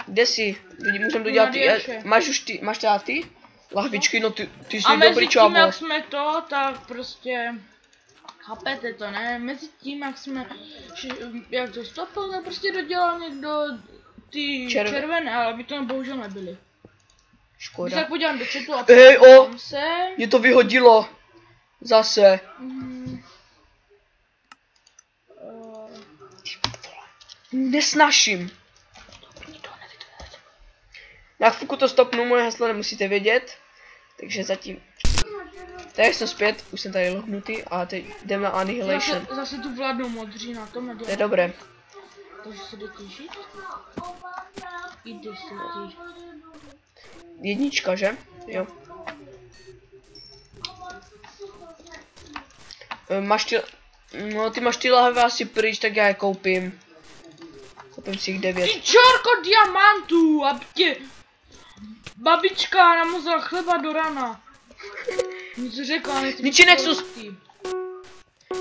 Kde jsi? Můžeme dodělat ty, máš už ty, máš teda ty? Lahvičky, no ty jsi dobrý čávo. A mezi tím, jak jsme to, tak prostě, chápete to, ne? Mezi tím, jak to stopil, tak prostě dodělal někdo ty červené, ale by to bohužel nebyly. Škoda. Když tak podívám do chatu a podívám se. Mě to vyhodilo. Zase. Nesnaším. Na chvilku to stopnu, moje heslo nemusíte vědět. Takže zatím. Tady jsem zpět, už jsem tady lohnutý a teď jdeme na Annihilation. Zase tu vládnou modří na tom. To je dobré. Takže se jde těžit. Jde se těžit. Jednička, že? Jo. Máš ty... No ty máš ty lahve asi pryč, tak já je koupím. Koupím si jich 9. Ty čorko diamantů, aby tě... Babička namazala chleba do rana. Něco řekla, Ničí Nexus!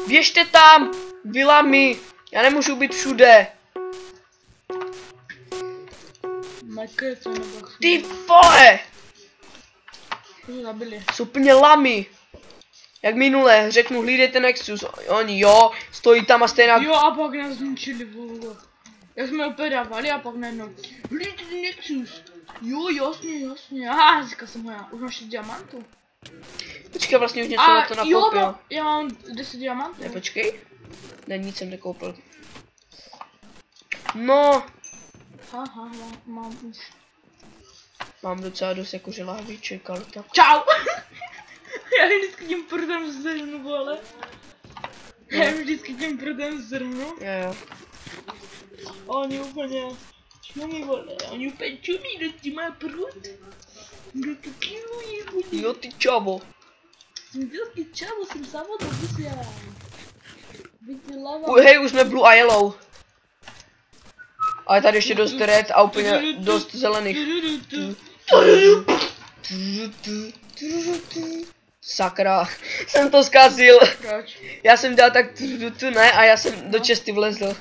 Běžte tam! Vilami! Já nemůžu být všude! Ty vole! Jsou plně lamy! Jak minule, řeknu hlídejte Nexus, oni jo, stojí tam a stejná... Jo a pak nás zničili, vole. Jak jsme opět dávali a pak najednou hlídejte Nexus. Jo, jasně. Aha, říkal jsem ho já, už máš 6 diamantů. Počkej, vlastně už něco na to nakoupil. Jo, já mám 10 diamantů. Ne, počkej. Ne, nic jsem nekoupil. No. Aha, mám už. Mám docela dost jakože lahviček, ale tak. Čau! Já vždycky tím prdem zrhnu, vole. Já vždycky tím prdem zrhnu. Jo. Oni úplně čumí, vole. Oni úplně čumí, kdo ti má prut. Kdo to kilují, vole. Jo, ty čavo. Jo, ty čavo, jsem závodou, vysvěl. Hej, už jsme blue a yellow. Ale tady ještě dost red a úplně dost zelených. Sakra, jsem to zkazil. Proč? Já jsem dal tak ne a já jsem do česty vlezl.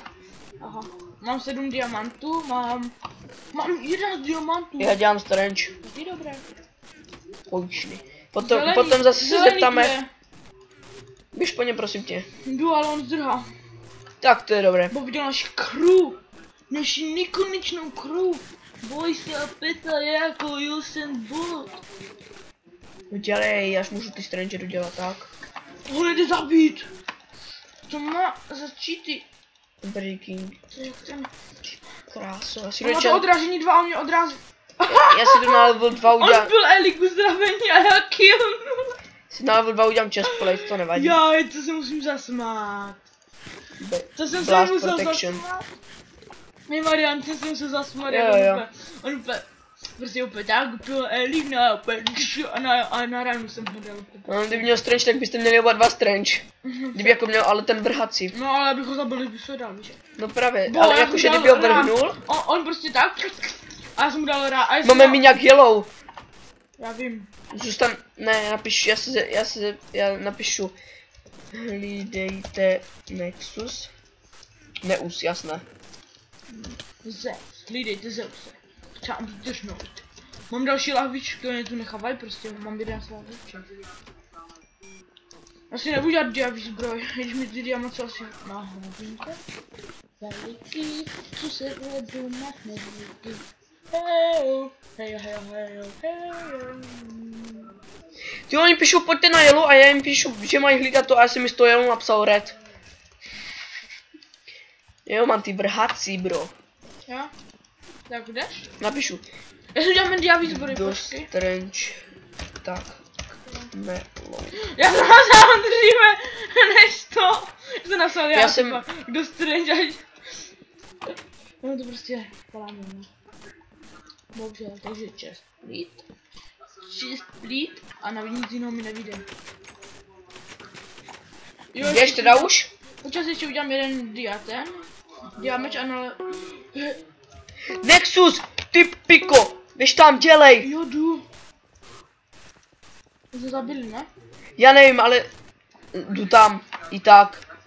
Aha, mám 7 diamantů, mám 11 diamantů. Já dělám strange. Ty dobré. Poučný. Potom zase se zeptáme. Běž po něm, prosím tě. Jdu, ale on zdrhá. Tak to je dobré. Bo viděl naši crew. Naši nekonečnou crew. Boj se a peta je jako Usain Bolt. No dělej, až můžu ty strange dodělat, tak. Ho nejde zabít. To má za cheaty. Breaking. Jak ten... Kráso, asi má to odrážení 2, on mě odrazí. Já si to na level 2 udělám. On byl Elik uzdravení a já kill. Si na level 2 udělám chestplate, to nevadí. Jaj, to se musím zasmát. To jsem se musel zasmát. My Marian, to jsem se zasmát. Jo. On úplně, prostě úplně tak byl Elik a na ránu jsem ho dal. No, kdyby měl strange, tak byste měli oba dva strange. Kdyby jako měl ale ten vrhací. No ale abych ho zabil, bych se dal, víš. No právě, ale jakože kdyby ho vrhnul. On prostě tak. A já jsem mu dal rád. Máme miniak yellow. Já vím. Zůstan, ne, napíšu, já napíšu. Hlídejte Nexus. Neus, jasné. Hlídejte Zeuse. Chtěl být držnout. Mám další lahvičky, oni tu nechávají prostě, mám 11 lahviček. Asi nebudu dělat diavý zbroj, když mi ty diamanty asi na hlavínka. Veliký, co se hledu na hnevíky. Hejo. Ty oni píšou pojďte na yellow a já jim píšu, že mají hlídat to a já jsem mi z toho yellow napsal red. Jo, mám ty vrhací, bro. Jo? Tak jdeš? Napíšu. Já si uděláme diavý zbroj, počkej. Strange. Tak. Melon. Já jsem napsal dříve, než to. Jsem napsal já jsem... Do Strange. No to prostě poláme, no. Dobře, takže čest plít a navíc nic jiného mi nevíde. Jdeš teda už? Počas ještě udělám jeden diameč a Nexus, ty piko, běž tam, dělej. Jo, jdu. To zabili, ne? Já nevím, ale jdu tam, i tak.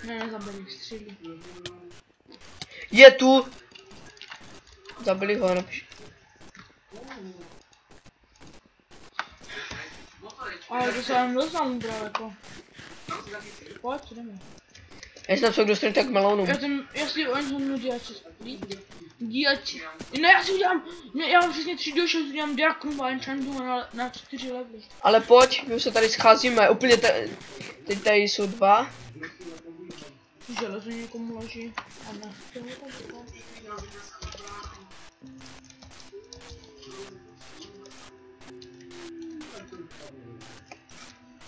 Ne, nezabili, střílí. Je tu. Zabili ho, napiš. Ale to se vám doznám, jako. Pojď, jdeme. Já jsem se dostanu tak melounu. Já si oni díjači. Ne, já si udělám, já mám přesně 3 do 6, udělám diakrum a enchantu na 4 levely. Ale pojď, my už se tady scházíme, úplně teď tady jsou 2. Železo někomu leží. A ne.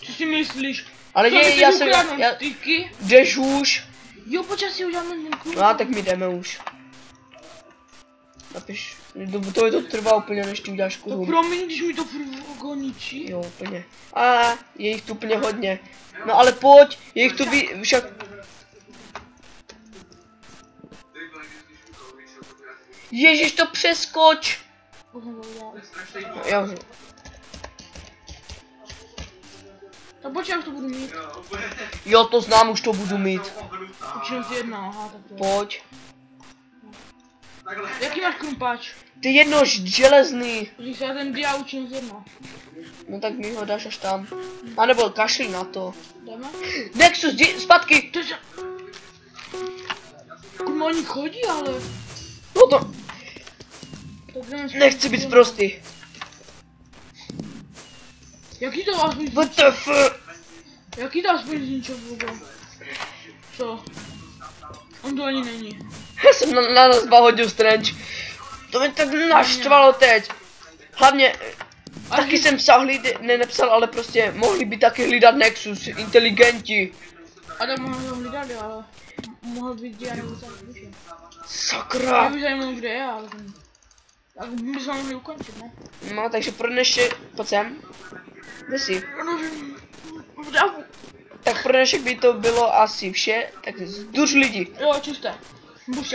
Co si myslíš? Ale je, já jsem, jdeš už. Jo, počas si uděláme ten klub. No tak my jdeme už. Napiš, to trvá úplně, než ty uděláš Tak kruh. promiň, když mi to prvo ničí. Jo, úplně. A je jich tu úplně hodně. No ale pojď, je jich tu však. Ježíš, to přeskoč. Jo. Tak počkej, jak to budu mít. Jo, to znám, už to budu mít. Učím si jedna, aha, tak to. Pojď. Jaký máš krumpáč? Ty jedno železný. Když se já ten dia učím z jedna. No tak mi ho dáš až tam. A nebo kašli na to. Jdeme? Nexus, zpátky. To je... Kurma, oni chodí, ale... No to... Nechci být prostý. Jaký to aspoň... WTF? Jaký to aspoň zničil vůbec? Co? On to ani není. Já jsem na nás hodil Strange. To mě tak naštvalo teď. Hlavně, taky jsem psal nepsal, ale prostě mohli by taky hlídat Nexus, inteligenti. Adam mohl ho hlídat, ale mohl být dia nebo tak. Sakra. Mě by zajímalo, kde je, ale... Tak bychom mohli ukončit, ne? No, takže pro dnešek, pojď sem. Kde jsi? Tak pro dnešek by to bylo asi vše, tak zduž lidi. Jo, čisté. Buď,